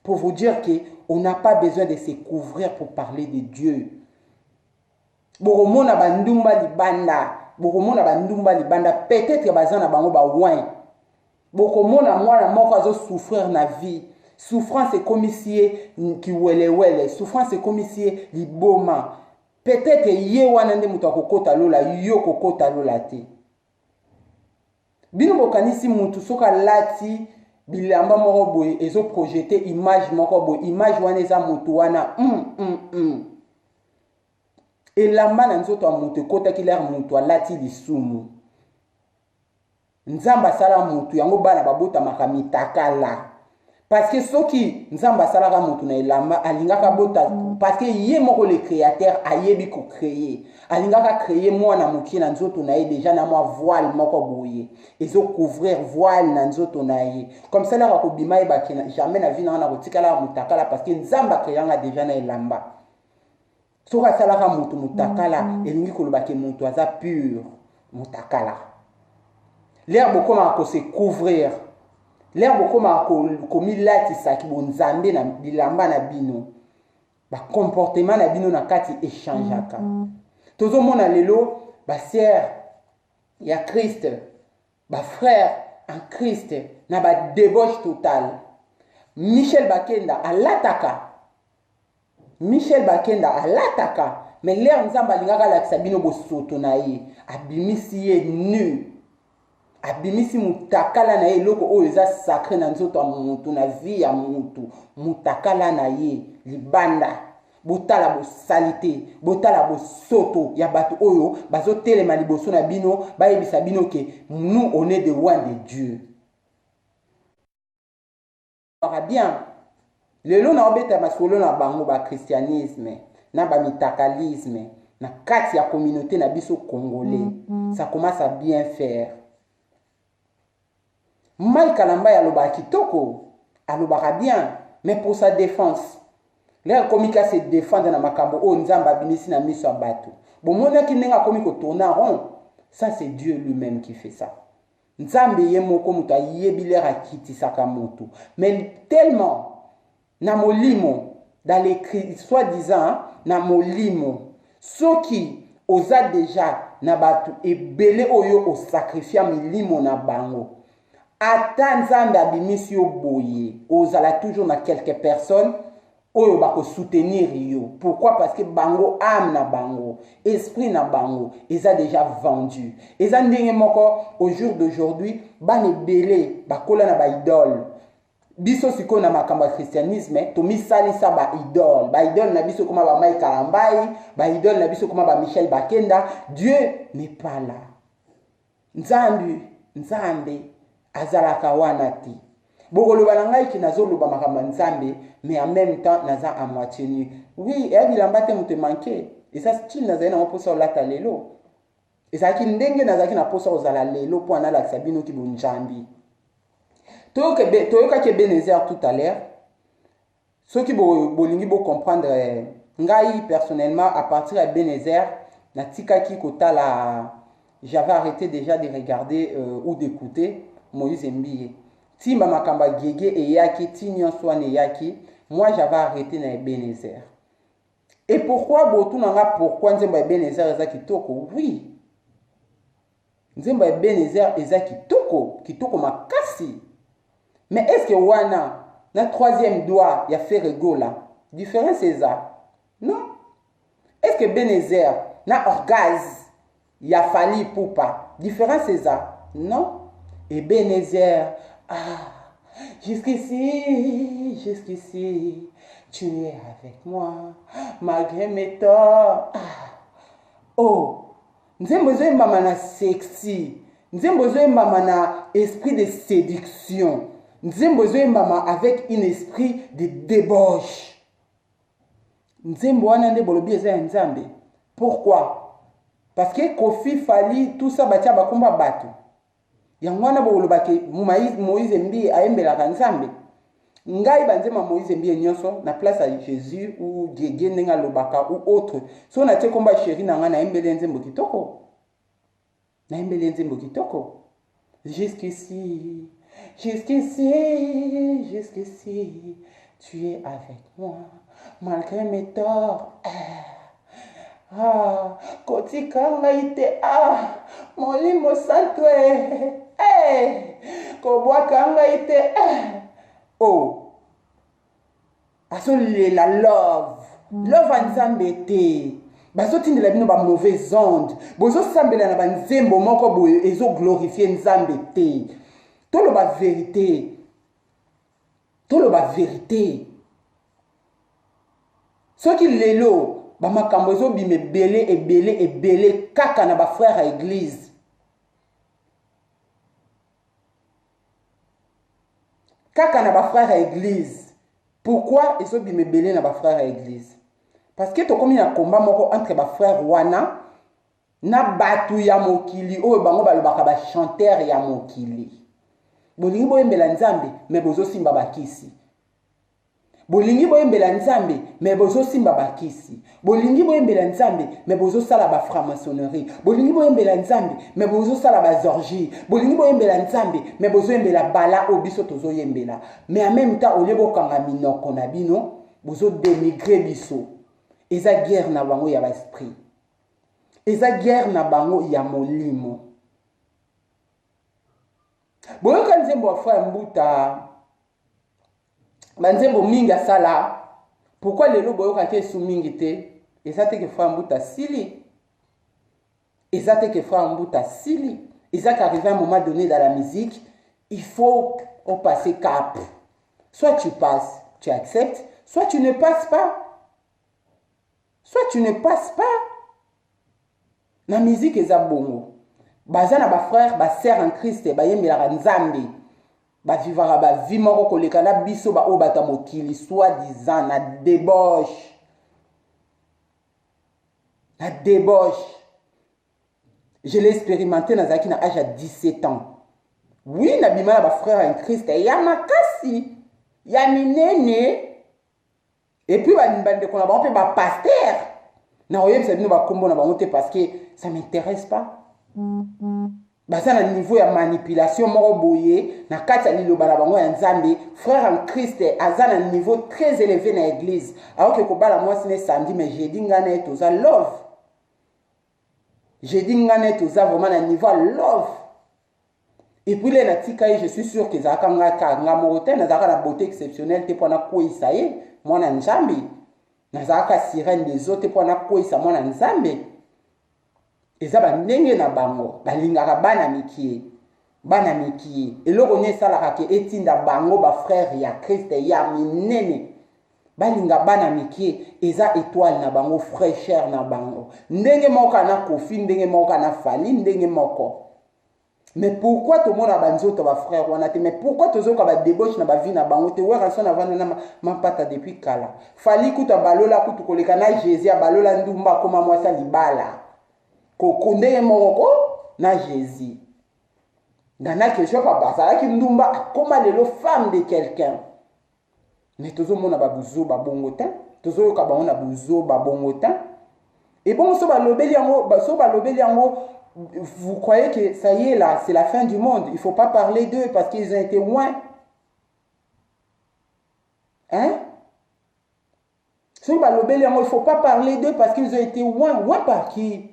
Pour vous dire qu'on n'a pas besoin de se couvrir pour parler de Dieu. Boromona bandumba libanda. Bokomona bandumba libanda peut-être bazana bango ba ouin. Bokomona mwana moko azo souffrir na vie. Souffrance c'est comme si ki wele. Souffrance c'est comme si liboma. Peut-être ye wana nde mutu akokota lola yo kokota lola te. Bino bokanisi mutu soka lati bilamba moko boye ezo projeter image moko boye image wana eza mutu wana elamba na nzoto ya mutu ekotaki lere mutu alati lisumu. Nzambe asala mutu yango bana babotamaka mitakala. Parce que soki nzambe asalaka mutu na elamba alingaka bota parce que ye moko le créateur ayebi ko créer. Alingaka créer mwana mokie na nzoto na ye déjà na mwa voile moko boye. Ezo couvrir voile na nzoto na ye. Comme ça la ko bima ba jamais na vie na kotikala mutakala parce que nzambe créanga déjà na elamba. Soka salaka mutu mutakala elingi koloba ke mutu aza pur mutakala. L'herbe koma ko se couvrir. L'herbe koma ko milati saki bonzambe na bilamba na bino. Ba comportement na bino na kati échangeaka. Tozo mona lelo ba sœur ya Christ, ba frère en Christ na ba débauche totale. Michel Bakenda alataka. Michel Bakenda alataka, mais l'air nzamba lingaka la sabino bosoto na ye, abimisi ye nu. Abimisi mutakala na ye loko o eza sacré na nzoto mutu na vie ya mutu, mutakala na ye libanda. Botala bo salité, botala bo soto ya batu oyo bazo telema liboso na bino, ba yebisa bino ke nous on est des rois de Dieu. Ça bien. Lelo na obeta masolo na bango ba christianisme na ba mitakalisme na kati ya communauté na biso congolais ça commence à bien faire. Mike Kalamba ya loba kitoko aloba bien mais pour sa défense l'air komika se défendre na makambo o nzamba binisi na miso bato bomona ki nenga komiko tourner rond ça c'est Dieu lui-même qui fait ça. Nzambe ye moko muta yebilera kiti saka moto mais tellement na molimo dans l'écrit soi-disant na molimo soki oza déjà na batu ebele oyo o sacrifier milimo na bango ata nzambe abimisi yo boye ozala toujours na quelques personnes oyo bako soutenir yo. Pourquoi? Parce que bango âme na bango, esprit na bango, eza déjà vendu. Eza ndenge moko au jour d'aujourd'hui, ban ebele bakola na ba idole. Biso siko na makambo ya christianisme, to misalisa ba idole. Ba idole na biso koma ba Mai Kalambai, ba idole na biso koma ba Michel Bakenda. Dieu n'est pas là. Nzambe azalaka wana ti. Bokoloba na ngai ki nazoloba makambo nzambe mais en même temps naza à moitié nu. Oui, et bilamba te muté manqué. Et ça style nazana on posa olata lelo. Et ça ki ndenge nazaki na posa ozala lelo po na la sabino ki bonjambi. Toyoka ke Ebenezer tout à l'heure. Ceux qui bolingi bo comprendre ngai personnellement à partir de Ebenezer na tika ki kota la j'avais arrêté déjà de regarder ou d'écouter Moïse Mbie. Timba makamba gege et yaki tinyon swane yaki, moi j'avais arrêté na Ebenezer. Et pourquoi botu nanga pourquoi nzemba Ebenezer eza kitoko? Oui. Nzemba Ebenezer eza kitoko makasi. Mais est-ce que wana na troisième doigt ya fait rigola? Différence c'est ça? Non. Est-ce que Ebenezer na orgasme ya fali poupa? Différence c'est ça? Non. Ebenezer jusqu'ici, tu es avec moi, malgré mes torts. Oh, nous avons besoin de sexy, nous avons besoin de esprit de séduction, nous avons besoin de avec un esprit de débauche. Nous avons besoin de Nzambe. Pourquoi? Parce que Kofi Fali, tout ça, batia bakumba batu. Yangwana bolobake Moïse Mbie ayembelaka Nzambe. Ngai banzema Moïse Mbie nyonso na place à Jésus ou Dieu ndenga lobaka ou autre. So na te komba chéri na nga na yembele nzembo kitoko. Na yembele nzembo kitoko. Jusqu'ici, tu es avec moi malgré mes torts. Kotika ngaite molimo santwe kobwaka ngaite oh asolela love nzambe te bazotindela bino ba mauvaise onde bozosambela na banzembo moko boye ezo glorifier nzambe te toloba vérité soki lelo bamakambo ezobima ebele kaka na bafrère à église. Kaka na bafrère à église. Pourquoi ezobima ebele na bafrère à église? Parce que tokomi na combat moko entre bafrère wana na batu ya mokili oyo bango balobaka ba chanteur ya mokili. Bolingi boyembela Nzambe mais bozosimba bakisi. Bolingi boyembela Nzambe mais bozo simba bakisi. Bolingi boyembela Nzambe mais bozo sala ba franc-maçonnerie. Bolingi boyembela Nzambe mais bozo sala ba orgie. Bolingi boyembela Nzambe mais bozo yembela bala obiso tozo yembela. Mais en même temps olebo kanga minoko na bino bozo dénigrer biso. Eza guerre na bango ya ba esprit. Eza guerre na bango ya molimo. Boyoka nzembo wa frère Mbuta banzembo mingi asala. Pourquoi lelo boyoka ke su mingi te? Eza te ke frère Mbuta sili. Eza te ke frère Mbuta sili. Eza qu'arrivé à un moment donné dans la musique, il faut passer cap. Soit tu passes, tu acceptes, soit tu ne passes pas. Soit tu ne passes pas. La musique eza bongo. Bazana ba frère, ba sœur en Christ, ba yembela Nzambe. Ba vivara ba vie moko koleka na biso ba obata mokili soi-disant na débauche. La débauche. Je l'ai expérimenté dans Zaki na âge à 17 ans. Oui, na bima ba frère en Christ, ya makasi, ya minene. Et puis ba bande ko na ba pe ba pasteur. Na oyeb sa bino ba kombo na ba moté parce que ça m'intéresse pas. baza na niveau ya manipulation moko boye na kati ya liloba na bango ya nzambe. Frère en Christ aza na niveau très élevé na église alors que kobala mwasi ne samedi mais jeudi ngana toza love, jeudi ngana toza vraiment na niveau love. Et puis les natika je suis sûr que zaka nga morote na zaka na beauté exceptionnelle te pona koisa ye mwana nzambe na zaka sirène des autres pona koisa mwana nzambe. Eza ba ndenge na bango balingaka bana mikie eloko ne salaka ke etinda bango ba frère ya Christ ya minene balinga bana mikie eza étoile na bango, fraîcheur na bango, ndenge moko na kofi, ndenge moko na fali, ndenge moko. Mais pourquoi tout le monde a banzoto ba frère wana te? Mais pourquoi tozoka ba débauche na ba vie na bango te? Wera son avant na mapata depuis kala fali kuta balola kutu koleka na Jésus balola ndumba koma mwasa libala kokonde moko na Jésus. Gana que je pas basala ki ndumba koma lelo femme de quelqu'un. Mais tozo mona ba buzo ba bongota, tozo ka ba ona buzo ba bongota. Et bon so ba lobeli yango, vous croyez que ça y est là, c'est la fin du monde. Il faut pas parler d'eux parce qu'ils ont été loin. Hein? So ba lobeli yango, il faut pas parler d'eux parce qu'ils ont été loin. Loin par qui?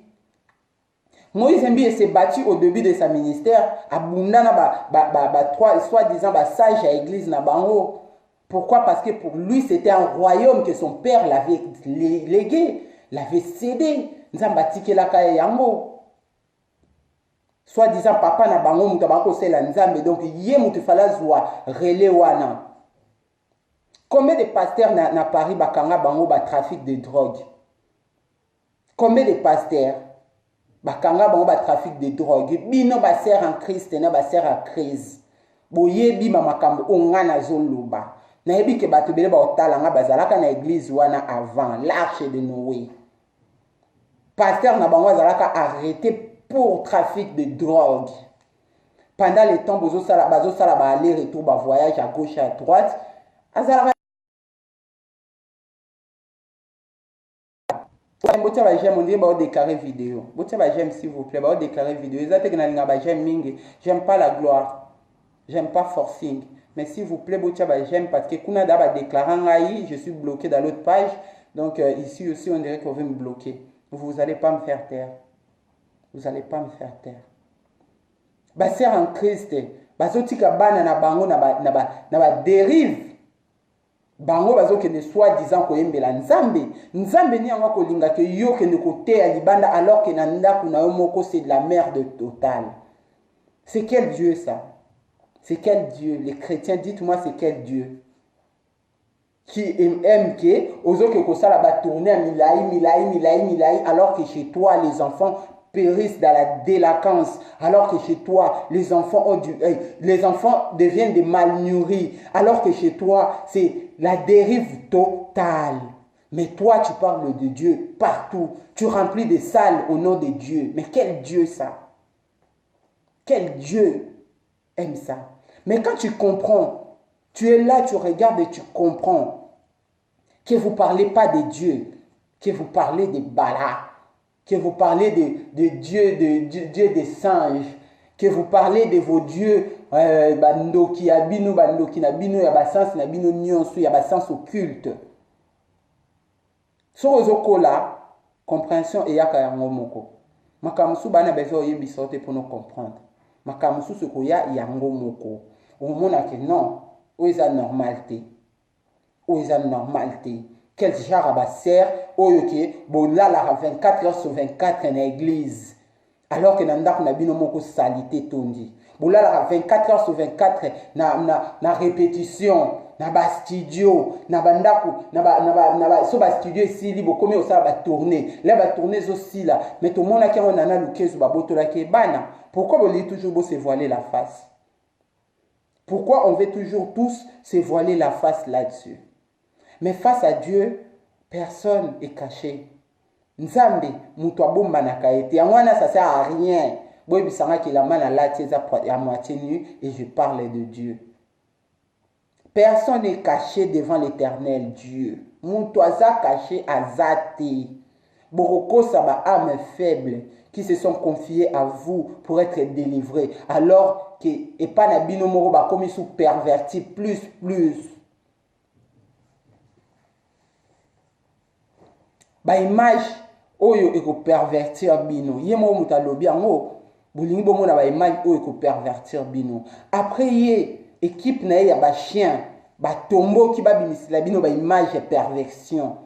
Moïse Mbi s'est battu au début de sa ministère à Bundana trois soi-disant sage à l'église na bango. Pourquoi? Parce que pour lui c'était un royaume que son père l'avait légué, l'avait cédé. Nzambatike la kaya yango. Soi-disant papa na bango mutabako c'est la nzambe donc yé mutu fala zwa relé wana. Combien de pasteurs na Paris bakanga bango ba trafic de drogue? Combien de pasteurs bakanga bango ba trafic de drogue? Bino ba sert en Christ na ba sert en crise. Boyebi ma makambo ongana zoloba. Na yebi ke bato bele ba otala nga bazalaka na église wana avant l'arche de Noé. Pasteur na bango azalaka arrêté pour trafic de drogue. Pendant le temps bazo sala ba aller-retour ba voyage à gauche à droite. Azalaka botia ba j'aime on dit ba déclarer vidéo. Botia ba j'aime s'il vous plaît, ba déclarer vidéo. Ezate na linga ba j'aime mingi. J'aime pas la gloire. J'aime pas forcing. Mais s'il vous plaît, botia ba j'aime parce que kuna da ba déclarer ngai, je suis bloqué dans l'autre page. Donc ici aussi on dirait qu'on veut me bloquer. Vous allez pas me faire taire. Vous allez pas me faire taire. Ba sœur en Christ, bazotika bana na bango na ba dérive. Bango bazokende soi-disant koyembela nzambe. Nzambe ni yango kolinga ke yo kende kote ya libanda alors que na ndako na yo moko c'est de la merde totale. C'est quel Dieu ça? C'est quel Dieu? Les chrétiens, dites-moi c'est quel Dieu? Qui aime que ozoke kosala ba tourner à milai alors que chez toi les enfants périssent dans la délinquance, alors que chez toi les enfants les enfants deviennent des mal nourris, alors que chez toi c'est la dérive totale. Mais toi tu parles de Dieu partout, tu remplis des salles au nom de Dieu. Mais quel Dieu ça? Quel Dieu aime ça? Mais quand tu comprends, tu es là, tu regardes et tu comprends que vous ne parlez pas de Dieu, que vous parlez de Bala, que vous parlez de Dieu, Dieu des singes, que vous parlez de vos dieux, bandoki abino, bandoki nabino, ya basens nabino nyonso, ya basens occulte. So ozokola, compréhension et yaka yango moko. Makamusu bana bezo yebi sorte pour nous comprendre. Makamusu sokoya yango moko. On mona que non, où est la normalité? Où est la normalité? Quel genre de serre? Oyoke, bon là, 24 heures sur 24 en église. Alors que nanda na bino moko salité tondi. Bon là, 24 heures sur 24 na répétition, na ba studio, na bandaku, so ba studio ici libo comme au ça ba tourner. Là ba tourner aussi là. Mais tout le monde a qui on a lukezu ba botola ke bana. Pourquoi vous voulez toujours se voiler la face? Pourquoi on veut toujours tous se voiler la face là-dessus? Mais face à Dieu, personne est caché. Nzambe, mutwa bomba na kaete. Yangwana ça sert à rien. Boy bisanga ki la main à la tiesa à moitié nu et je parle de Dieu. Personne n'est caché devant l'Éternel Dieu. Mutwa za caché à zate. Boroko sa ba âme faible qui se sont confiés à vous pour être délivrés. Alors que, et pas na bino moro ba comme sous perverti plus. Ba image oyo eko pervertir bino. Yemo mutalobi ango. Bolingi bomo na ba image oyo eko pervertir bino. Après ye équipe na ya ba chien, ba tombo ki ba bimisila bino ba image ya perversion.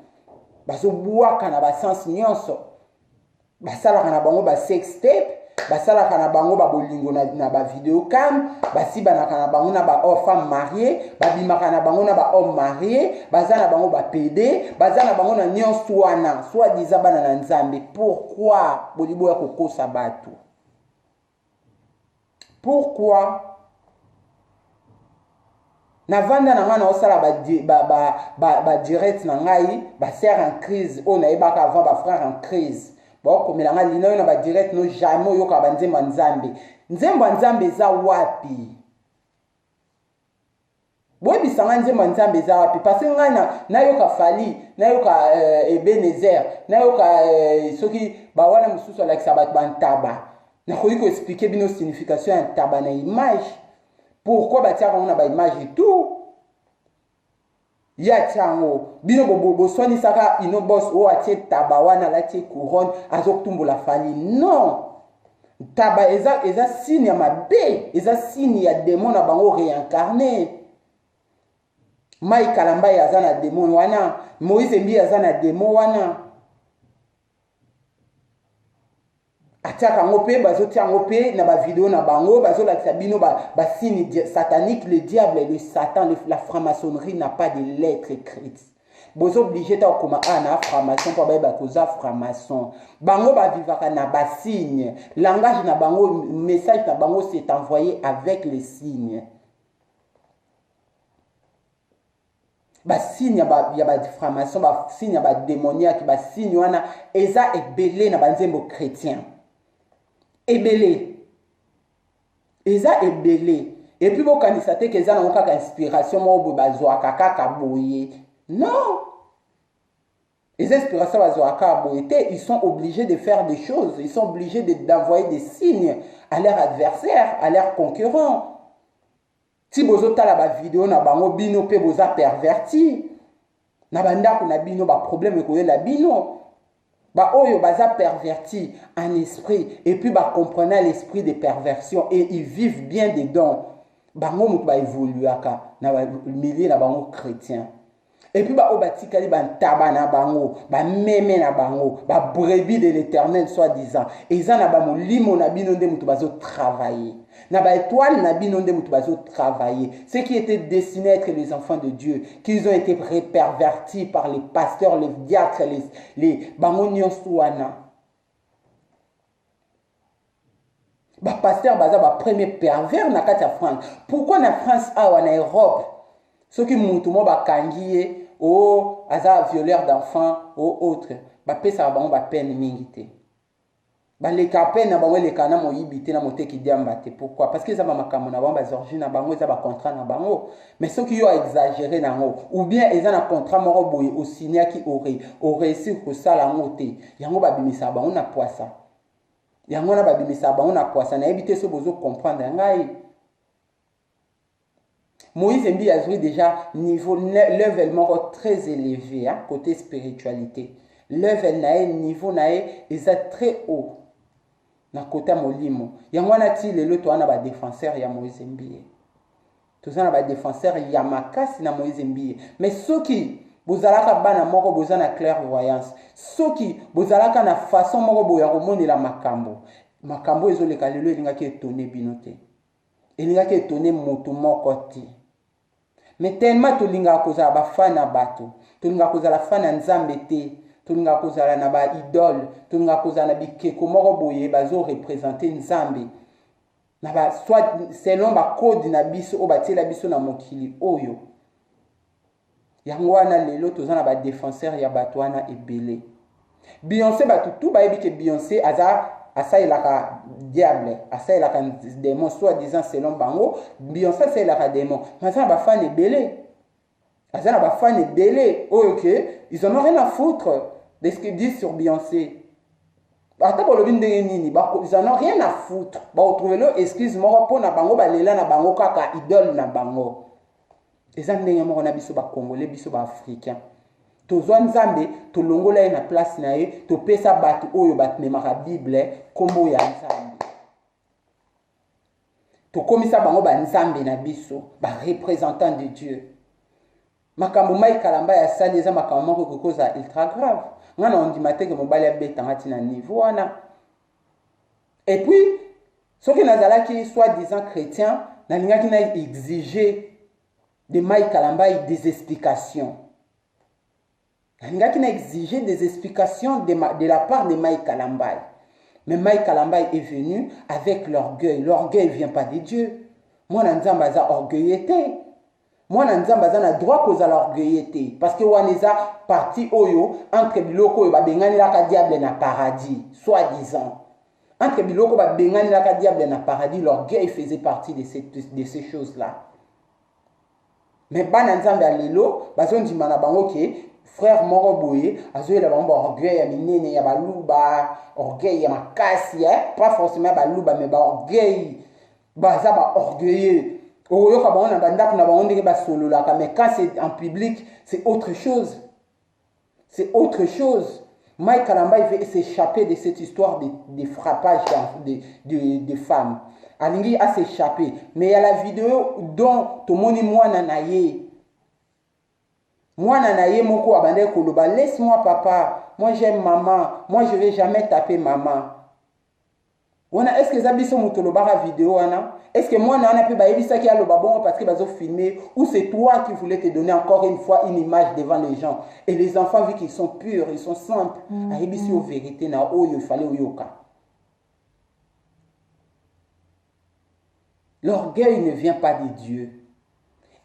Bazo buaka na ba sens nyonso. Basala kana bango ba sex tape, basala kana bango ba bolingo na ba video cam, basiba na kana bango na ba femme mariée, babima kana bango na ba homme marié, bazana bango ba PD, bazana bango na nyonso wana, soit disant bana na nzambe. Pourquoi bolibo ya kokosa batu? Pourquoi na vanda na ngana osala ba direct na ngai, ba sœur en crise, on a ebaka avant ba frère en crise. Bon, comme la ngana lino na ba direct no jamais yoka ba nzembo nzambe. Nzembo nzambe za wapi? Boyebi sanga nzembo nzambe za wapi? Parce que ngana na yoka Fali, na yoka Ebenezer, na yoka soki ba wana mususu la kisabat bantaba. Na koyi ko expliquer bino signification ya taba na image. Pourquoi batia on a ba image et tout? Ya tiango bino bobo soni saka ino boss o atie tabawana la tie couronne azoktumbo la Fali. Non. Taba eza signe ya mabe, eza signe ya démon na bango réincarné. Mai Kalamba ya zana démon wana, Moïse Mbi ya zana démon wana. Atiaka ngope bazo tia ngope na ba vidéo na bango bazo la bino ba signe satanique, le diable et le satan, la franc-maçonnerie n'a pas de lettres écrites. Bozo obligé ta koma ana franc-maçon pour ba koza franc-maçon. Bango ba vivaka na ba signe, langage na bango, message na bango c'est envoyé avec les signes. Ba signe ya ba franc-maçon, ba signe ya ba démoniaque, ba signe wana eza ebelé na ba nzembo chrétien. Ebelé. Eza ebelé. Et puis vous constatez que ça n'a aucune inspiration mo bazwa kaka boye. Non. Les inspirations bazwa kaka boye, ils sont obligés de faire des choses, ils sont obligés d'envoyer des signes à leur adversaire, à leur concurrent. Si bozo tala ba vidéo na bango bino pe boza perverti. Na banda ko na bino ba problème ko la bino. Ba oyo baza perverti en esprit et puis ba comprenant l'esprit de perversion et ils vivent bien dedans. Bango mutu ba évoluaka na milieu na bango chrétien. Et puis ba obatikali ba taba na bango, ba meme na bango, ba brebis de l'Éternel soi-disant. Et ça na ba molimo na bino nde mutu bazo travailler. Na ba étoile na bino nde mutu bazo travailler. Ceux qui étaient destinés à être les enfants de Dieu, qu'ils ont été pervertis par les pasteurs, les diacres, les bango nyonso wana. Ba pasteur baza ba premier pervers na kati ya France. Pourquoi na France awa na Europe ceux qui mutu mo ba kangiye o aza violeur d'enfants ou autre ba pesa bango ba peine mingi te. Ba le kapena na bango le kana mo yibite na moteki diamba te. Pourquoi? Parce que ça ba makambo na bango ba origine na bango ça ba contrat na bango. Mais ceux qui ont exagéré na ngo ou bien ils ont un contrat moko boye au signer qui aurait réussi ko sala ngote. Yango ba bimisa bango na poisa. Yango na ba bimisa bango na poisa na éviter ce bozo comprendre ngai. Moïse Mbi a joué déjà niveau level très élevé hein, côté spiritualité. Level nae niveau nae est très haut. Na côté molimo. Yangwana ti lelo to ana ba défenseur ya Moïse Mbi. Tout ça na ba défenseur ya makasi na Moïse Mbi. Mais ceux qui bozalaka bana moko bozana clairvoyance. Ceux qui bozalaka na façon moko boya komoni la makambo. Makambo ezoleka lelo elinga ki étonner binote. Elinga ki étonner moto moko ti. Mais tellement to linga kozala ba fana bato, to linga kozala fana nzambe te, to linga kozala na ba idole, to linga kozala na bikeko moko boye bazo représenter nzambe. Na ba soit selon ba code na biso o batela biso na mokili oyo. Yango wana lelo tozana ba défenseur ya bato wana ebele. Beyoncé batu tout ba yebi ke Beyoncé asa ilaka diable, asa ilaka démon, soit disant selon bango, Beyoncé asa ilaka démon. Mais ça ba fan ebele. Asa ba fan ebele. Oh ok, ils en ont rien à foutre de ce qu'ils disent sur Beyoncé. ata bolobi ndenge nini ils en ont rien à foutre retrouver leur excuse moko mpo na bango balela na bango kaka idole na bango eza ndenge moko na biso bakongolais biso baafricain tozwa nzambe tolongola ye na place na ye topesa bato oyo batumemaka bible kombo ya nzambe tokomisa bango banzambe na biso barepresentant de Dieu makambo mai kalamba ya sali eza makambo moko kokoza ultra grave ngana ondima te ke mobali abetanga tina niveau wana et puis soki nazalaki soi-disant chrétien nalingaki na exiger de mai kalamba des explications nalingaki na exiger des explications de la part de Mai Kalambai. Mais Mai Kalambai est venu avec l'orgueil. L'orgueil ne vient pas de Dieu. Moi, je suis orgueillité. Moi, je suis droit cause à l'orgueillité. Parce que on est parti entre biloko et bengani la diable na paradis, soi-disant. Entre biloko et bengani la diable na paradis, l'orgueil faisait partie de ces choses-là. Mais bana nzambe alelo, bazondi mana bango ke frère moko boye azoyela bango orgueil ya minene ya baluba, orgueil ya makasi, pas forcément baluba mais ba orgueil, baza ba orgueilleux. Oyoka bango na bandako na bango ndenge basololaka, mais quand c'est en public, c'est autre chose. C'est autre chose. Mai Kalamba il veut s'échapper de cette histoire de frappage de femmes. Alingi a s'échappé. Mais il y a la vidéo dont tout le monde est moi nanaye. Moi nanaye moko abandé koloba. Laisse-moi papa. Moi j'aime maman. Moi je vais jamais taper maman. Est-ce que Zabiso Moutoloba la vidéo ana? Est-ce que moi nana pu baïbi ça qui a le babon parce que bazo filmé ou c'est toi qui voulais te donner encore une fois une image devant les gens et les enfants vu qu'ils sont purs, ils sont simples. Aïbi si au vérité na oyo il fallait oyoka. L'orgueil ne vient pas de Dieu.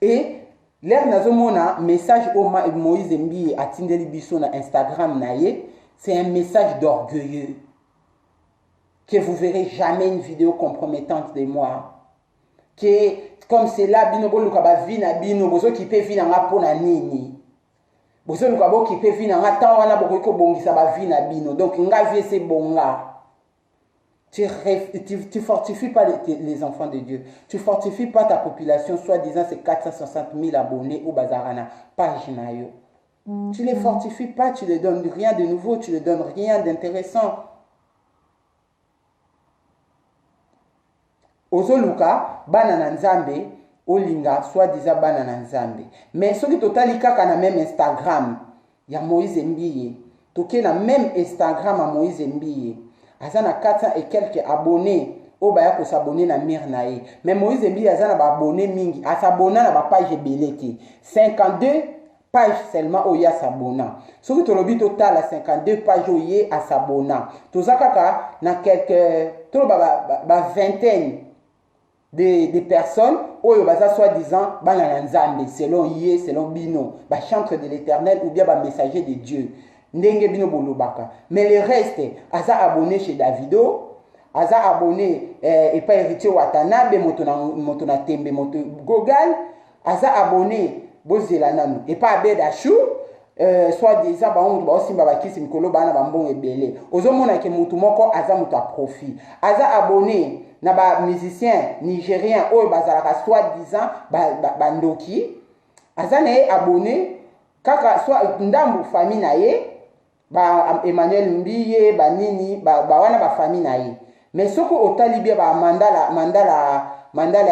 Et l'air nazomona message au Moïse Mbi à Tindeli Bisso na Instagram naye, c'est un message d'orgueilleux. Que vous verrez jamais une vidéo compromettante de moi. Que comme c'est là binobo lukaba vina bino bozo qui peut vina nga pona nini. Bozo lukabo qui peut vina nga tan wana boko bongisa ba vina bino. Donc nga vie c'est bonga. Tu fortifies pas les enfants de Dieu. Tu fortifies pas ta population, soi-disant c'est 460 000 abonnés au Bazarana, page nayo. Tu les fortifies pas, tu les donnes rien de nouveau, tu les donnes rien d'intéressant. Ozoluka, banana nzambe, olinga, soi-disant banana nzambe. Mais ce qui totali kaka na même Instagram, ya Moïse Mbiye. Toke na même Instagram à Moïse Mbiye. Azana 400 et quelques abonnés au baya ko s'abonner na mirnae. Mais Moïse Mbiye azana ba abonnés mingi, a s'abonner na ba page beleki. 52 pages seulement oya s'abonna. Ce qui tolobi total à 52 pages oye à s'abonna. Tozakaka na quelques to ba vingtaine de personnes oyo baza soi-disant banana nzambe selon yé selon bino ba chantre de l'Éternel ou bien ba messager de Dieu ndenge bino bolobaka. Mais le reste aza abonné chez Davido, aza abonné et pas héritier Watanabe moto na tembe moto Gogal, aza abonné bozela nanu et pas Abedachou soi-disant ba on ba simba ba kisi mikolo bana ba mbongo ebele ozomona ke mutu moko aza mutu a profit aza abonné na ba musicien nigérien oyo bazalaka soi-disant ba ndoki aza na abonné kaka soit ndambu famille na ye ba Emmanuel Mbiye ba nini ba wana ba famille na ye. Mais soko otalibia ba mandala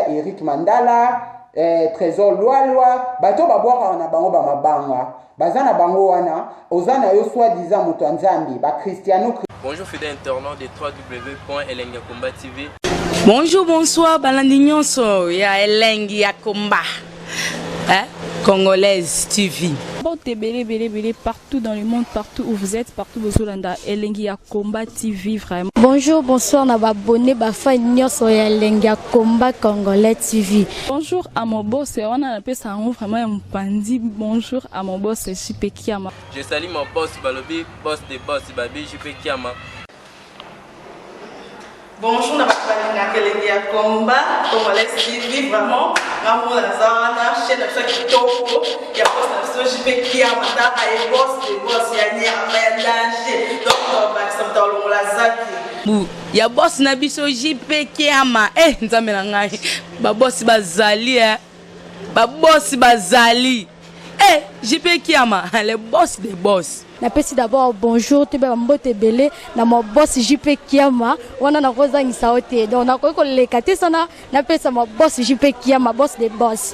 Eric Mandala Trésor Loa bato ba boaka na bango ba mabanga bazana bango wana ozana yo soi-disant mutu nzambi ba Cristiano. Bonjour fidèles internautes de www.elengiakomba TV. Bonjour, bonsoir, balandi nyonso ya Elengi ya Komba. Congolaise TV. Bon, t'es belé partout dans le monde, partout où vous êtes, partout où vous êtes, Elengi ya Komba TV, vraiment. Bonjour, bonsoir, na ba abonné ba fan nyonso ya Elengi ya Komba Congolais TV. Bonjour à mon boss, on a appelé ça vraiment un pandi. Bonjour à mon boss, JP Kiama. Je salue mon boss Balobi, boss des boss, Babi JP Kiama. Bonjour, na Elengi ya Komba Congolais TV, vraiment. Maman la zana, chaîne de qui topo, il y a pas de JP Kiama ta ay boss de boss ya nyama ya danger donc ba samta longola zaki bu ya boss na biso JP Kiama nzambe na ngai ba boss bazali ba boss bazali JP Kiama les boss des boss. Napesi d'abord bonjour te ba mbote belé na mo boss JP Kiama wana na kozangisa ote donc na ko lekate sana napesa mo boss JP Kiama boss des boss.